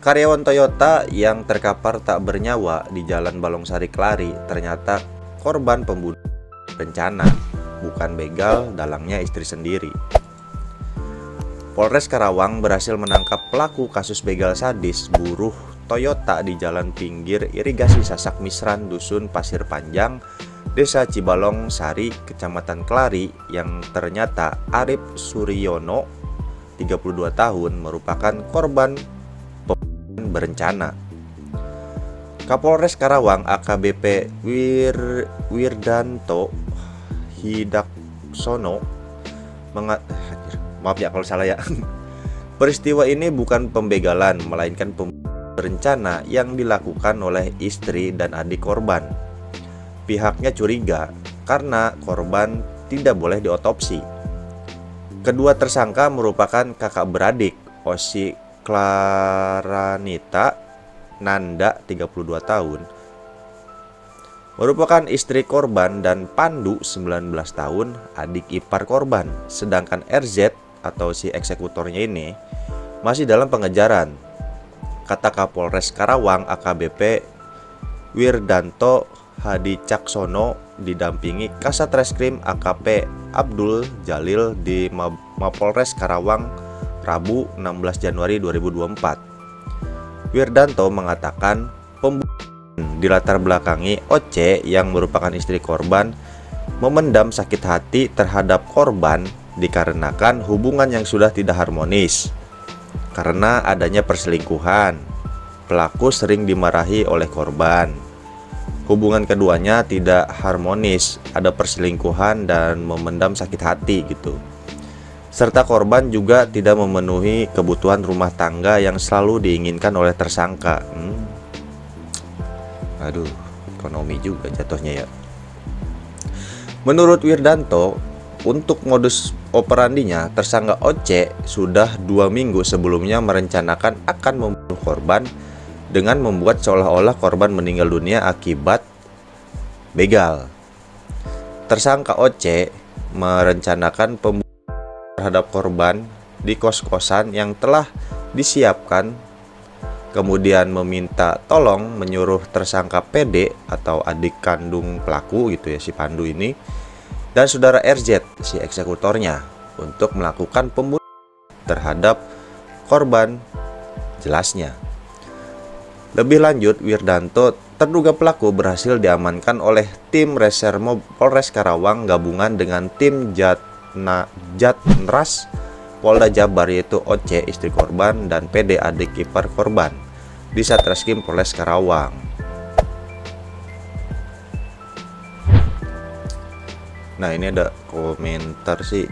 Karyawan Toyota yang terkapar tak bernyawa di Jalan Balongsari Kelari ternyata korban pembunuhan berencana, bukan begal, dalangnya istri sendiri. Polres Karawang berhasil menangkap pelaku kasus begal sadis buruh Toyota di jalan pinggir irigasi Sasak Misran, Dusun Pasir Panjang, Desa Cibalong Sari, Kecamatan Kelari, yang ternyata Arif Suryono, 32 tahun, merupakan korban berencana. Kapolres Karawang AKBP Wirdanto Hidaksono maaf ya kalau salah ya. Peristiwa ini bukan pembegalan, melainkan berencana yang dilakukan oleh istri dan adik korban. Pihaknya curiga karena korban tidak boleh diotopsi. Kedua tersangka merupakan kakak beradik, Osi Klaranita Nanda, 32 tahun, merupakan istri korban, dan Pandu, 19 tahun, adik ipar korban. Sedangkan RZ atau si eksekutornya ini masih dalam pengejaran, kata Kapolres Karawang AKBP Wirdanto Hadicaksono didampingi Kasat Reskrim AKP Abdul Jalil di Mapolres Karawang Rabu 16 Januari 2024. Wirdanto mengatakan pembunuhan dilatar belakangi Oce yang merupakan istri korban memendam sakit hati terhadap korban dikarenakan hubungan yang sudah tidak harmonis. Karena adanya perselingkuhan, pelaku sering dimarahi oleh korban. Hubungan keduanya tidak harmonis, ada perselingkuhan dan memendam sakit hati gitu. Serta korban juga tidak memenuhi kebutuhan rumah tangga yang selalu diinginkan oleh tersangka. Aduh, ekonomi juga jatuhnya ya. Menurut Wirdanto, untuk modus operandinya, tersangka Oce sudah 2 minggu sebelumnya merencanakan akan membunuh korban dengan membuat seolah-olah korban meninggal dunia akibat begal. Tersangka Oce merencanakan pembunuhan terhadap korban di kos-kosan yang telah disiapkan, kemudian meminta tolong menyuruh tersangka PD atau adik kandung pelaku gitu ya, si Pandu ini, dan saudara RZ, si eksekutornya, untuk melakukan pembunuhan terhadap korban jelasnya. Lebih lanjut, Wirdanto, terduga pelaku berhasil diamankan oleh tim Resermo Polres Karawang gabungan dengan tim Jatras Polda Jabar, yaitu Oce istri korban dan PD adik ipar korban di Satreskrim Polres Karawang. Nah, ini ada komentar sih.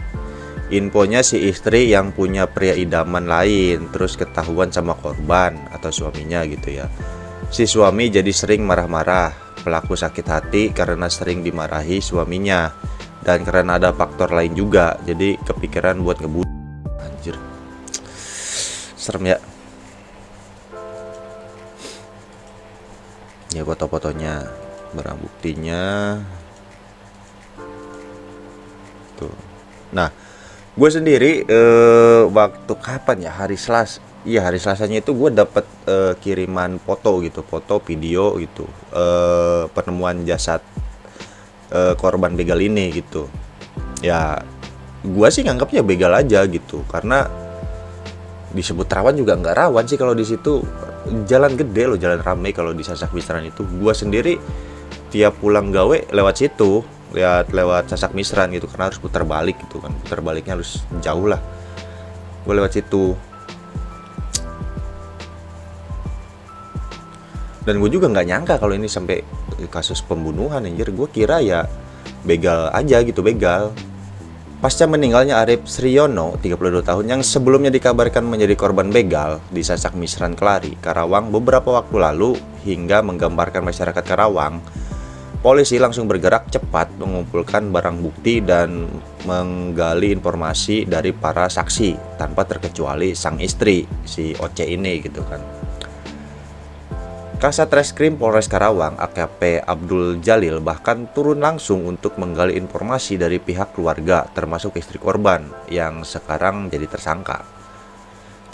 Infonya si istri yang punya pria idaman lain terus ketahuan sama korban atau suaminya gitu ya. Si suami jadi sering marah-marah. Pelaku sakit hati karena sering dimarahi suaminya dan karena ada faktor lain juga, jadi kepikiran buat ngebunuh. Anjir, serem ya. Ya foto-fotonya, barang buktinya tuh. Nah, gue sendiri waktu kapan ya, hari Selasa. Iya, hari Selasanya itu gue dapet kiriman foto gitu, foto video gitu, penemuan jasad korban begal ini gitu. Ya gua sih nganggapnya begal aja gitu, karena disebut rawan juga nggak rawan sih kalau di situ. Jalan gede loh, jalan ramai kalau di Sasak Misran itu. Gua sendiri tiap pulang gawe lewat situ, lewat Sasak Misran gitu, karena harus putar balik gitu kan, putar baliknya harus jauh lah. Gua lewat situ. Dan gue juga nggak nyangka kalau ini sampai kasus pembunuhan, anjir. Gue kira ya begal aja gitu, begal. Pasca meninggalnya Arif Suryono, 32 tahun, yang sebelumnya dikabarkan menjadi korban begal di Sasak Misran Kelari, Karawang beberapa waktu lalu, hingga menggambarkan masyarakat Karawang, polisi langsung bergerak cepat mengumpulkan barang bukti dan menggali informasi dari para saksi tanpa terkecuali sang istri, si Oce ini gitu kan. Kasat Reskrim Polres Karawang AKP Abdul Jalil bahkan turun langsung untuk menggali informasi dari pihak keluarga termasuk istri korban yang sekarang jadi tersangka.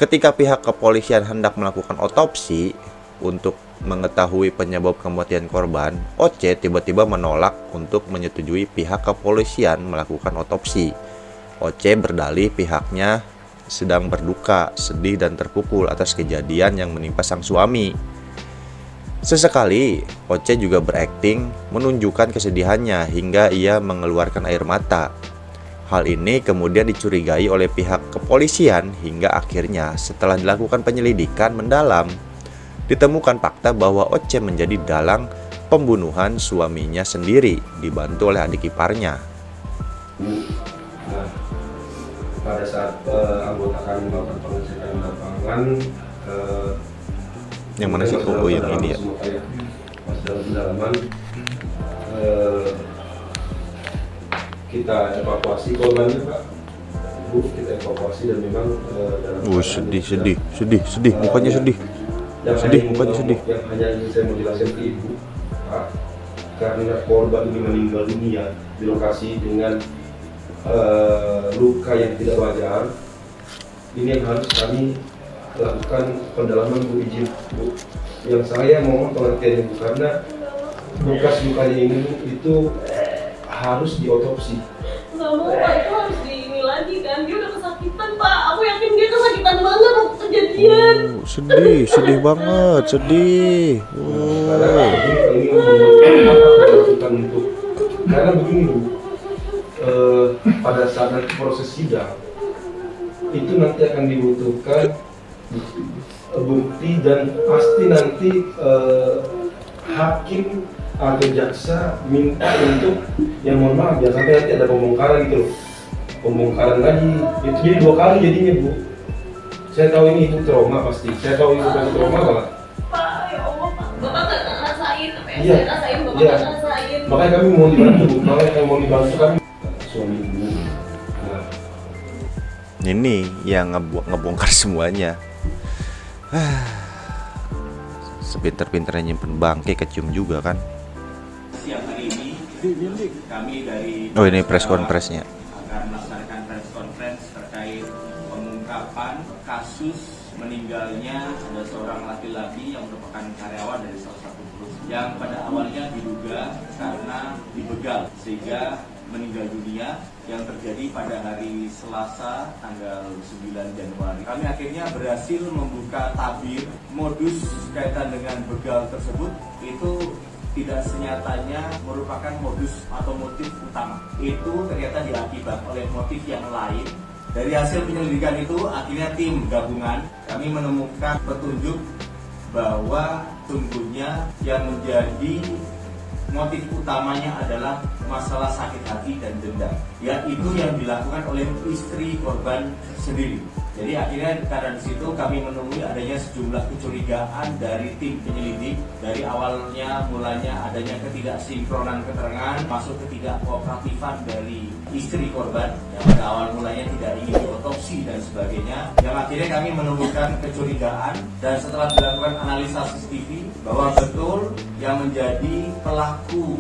Ketika pihak kepolisian hendak melakukan otopsi untuk mengetahui penyebab kematian korban, Oce tiba-tiba menolak untuk menyetujui pihak kepolisian melakukan otopsi. Oce berdalih pihaknya sedang berduka, sedih dan terpukul atas kejadian yang menimpa sang suami. Sesekali, Oce juga berakting menunjukkan kesedihannya hingga ia mengeluarkan air mata. Hal ini kemudian dicurigai oleh pihak kepolisian hingga akhirnya setelah dilakukan penyelidikan mendalam, ditemukan fakta bahwa Oce menjadi dalang pembunuhan suaminya sendiri dibantu oleh adik iparnya. Nah, pada saat anggota kami melakukan pengecekan lapangan, Yang mana sih? Oh, yang ini ya. Pas dalam pendalaman, kita evakuasi korbannya, Pak. Ibu, kita evakuasi dan memang dalam sedih, mukanya sedih. Mukanya sedih. Yang hanya ingin saya mau jelaskan ke Ibu, Pak, karena korban ini meninggal dunia di lokasi dengan luka yang tidak wajar, ini yang harus kami lakukan pendalaman, Bu, izin, Bu. Yang saya mohon pengertiannya, Bu, karena bekas lukanya ini itu harus diotopsi. Nggak mau, Pak, itu harus ini lagi kan, dia udah kesakitan, Pak. Aku yakin dia kesakitan banget waktu kejadian. Sedih banget, sedih. Karena ini melakukan untuk, karena begini, Bu, pada saat nanti proses sidang itu nanti akan dibutuhkan bukti dan pasti nanti hakim atau jaksa minta untuk, yang mohon maaf ya, sampai nanti ada pembongkaran gitu loh, pembongkaran lagi, itu jadi 2 kali jadinya, Bu. Saya tahu ini itu trauma, pasti saya tahu itu kan trauma banget, Pak. Ya Allah, Pak, Bapak nggak ngerasain apa yang Iya. saya rasain, Bapak Iya. nggak ngerasain. makanya kami mau dibantu, Bu. Makanya kami mau dibantu, kami suami Ibu. Nah, Ini yang ngebongkar semuanya. Sepinter-pinternya nyimpen bangke kecium juga kan. Siang hari ini kami dari Oh, ini press conference-nya. akan melaksanakan press conference terkait pengungkapan kasus meninggalnya ada seorang laki-laki yang merupakan karyawan dari salah satu perusahaan yang pada awalnya diduga karena dibegal sehingga meninggal dunia yang terjadi pada hari Selasa tanggal 9 Januari. Kami akhirnya berhasil membuka tabir modus kaitan dengan begal tersebut itu tidak senyatanya merupakan modus atau motif utama. Itu ternyata diakibat oleh motif yang lain. Dari hasil penyelidikan itu akhirnya tim gabungan kami menemukan petunjuk bahwa sungguhnya yang menjadi motif utamanya adalah masalah sakit hati dan dendam, yaitu yang dilakukan oleh istri korban sendiri. Jadi akhirnya karena di situ kami menemui adanya sejumlah kecurigaan dari tim penyelidik. Dari awalnya mulanya adanya ketidaksinkronan keterangan, masuk ketidakkooperativan dari istri korban yang pada awal mulanya tidak ingin diotopsi dan sebagainya. Yang akhirnya kami menemukan kecurigaan dan setelah dilakukan analisa CCTV bahwa betul yang menjadi pelaku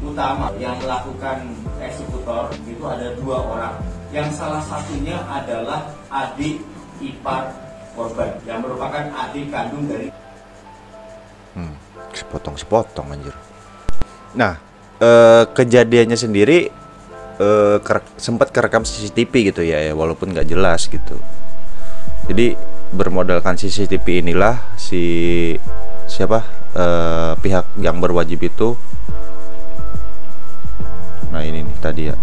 utama yang melakukan eksekutor itu ada 2 orang. Yang salah satunya adalah adik ipar korban yang merupakan adik kandung dari Sepotong anjir. Nah, kejadiannya sendiri sempat kerekam CCTV gitu ya, walaupun nggak jelas gitu. Jadi bermodalkan CCTV inilah pihak yang berwajib itu. Nah ini nih tadi ya,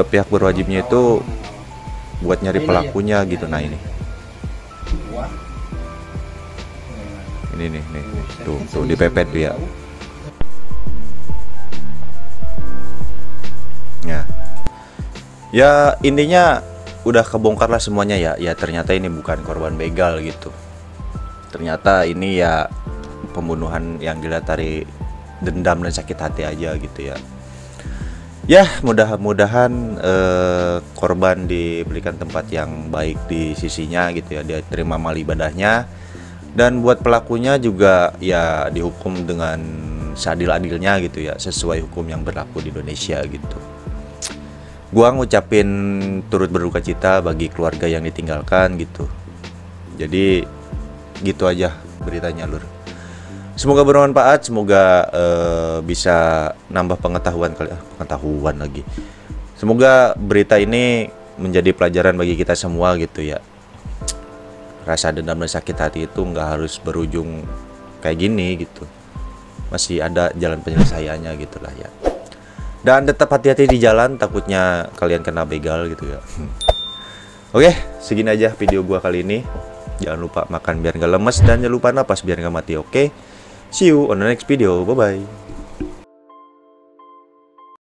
pihak berwajibnya itu buat nyari pelakunya gitu. Nah ini nih tuh dipepet tuh ya. Ya intinya udah kebongkar lah semuanya ya. Ya ternyata ini bukan korban begal gitu. Ternyata ini ya pembunuhan yang dilatari dendam dan sakit hati aja gitu ya. Ya mudah-mudahan korban diberikan tempat yang baik di sisinya gitu ya, dia terima amal ibadahnya, dan buat pelakunya juga ya dihukum dengan seadil-adilnya gitu ya, sesuai hukum yang berlaku di Indonesia gitu. Gua ngucapin turut berduka cita bagi keluarga yang ditinggalkan gitu. Jadi gitu aja beritanya Lur. Semoga bermanfaat, semoga bisa nambah pengetahuan lagi. Semoga berita ini menjadi pelajaran bagi kita semua gitu ya. Rasa dendam dan sakit hati itu nggak harus berujung kayak gini gitu. Masih ada jalan penyelesaiannya gitulah ya. Dan tetap hati-hati di jalan, takutnya kalian kena begal gitu ya. Oke, segini aja video gua kali ini. Jangan lupa makan biar nggak lemes dan jangan lupa napas biar nggak mati. Oke, see you on the next video. Bye bye.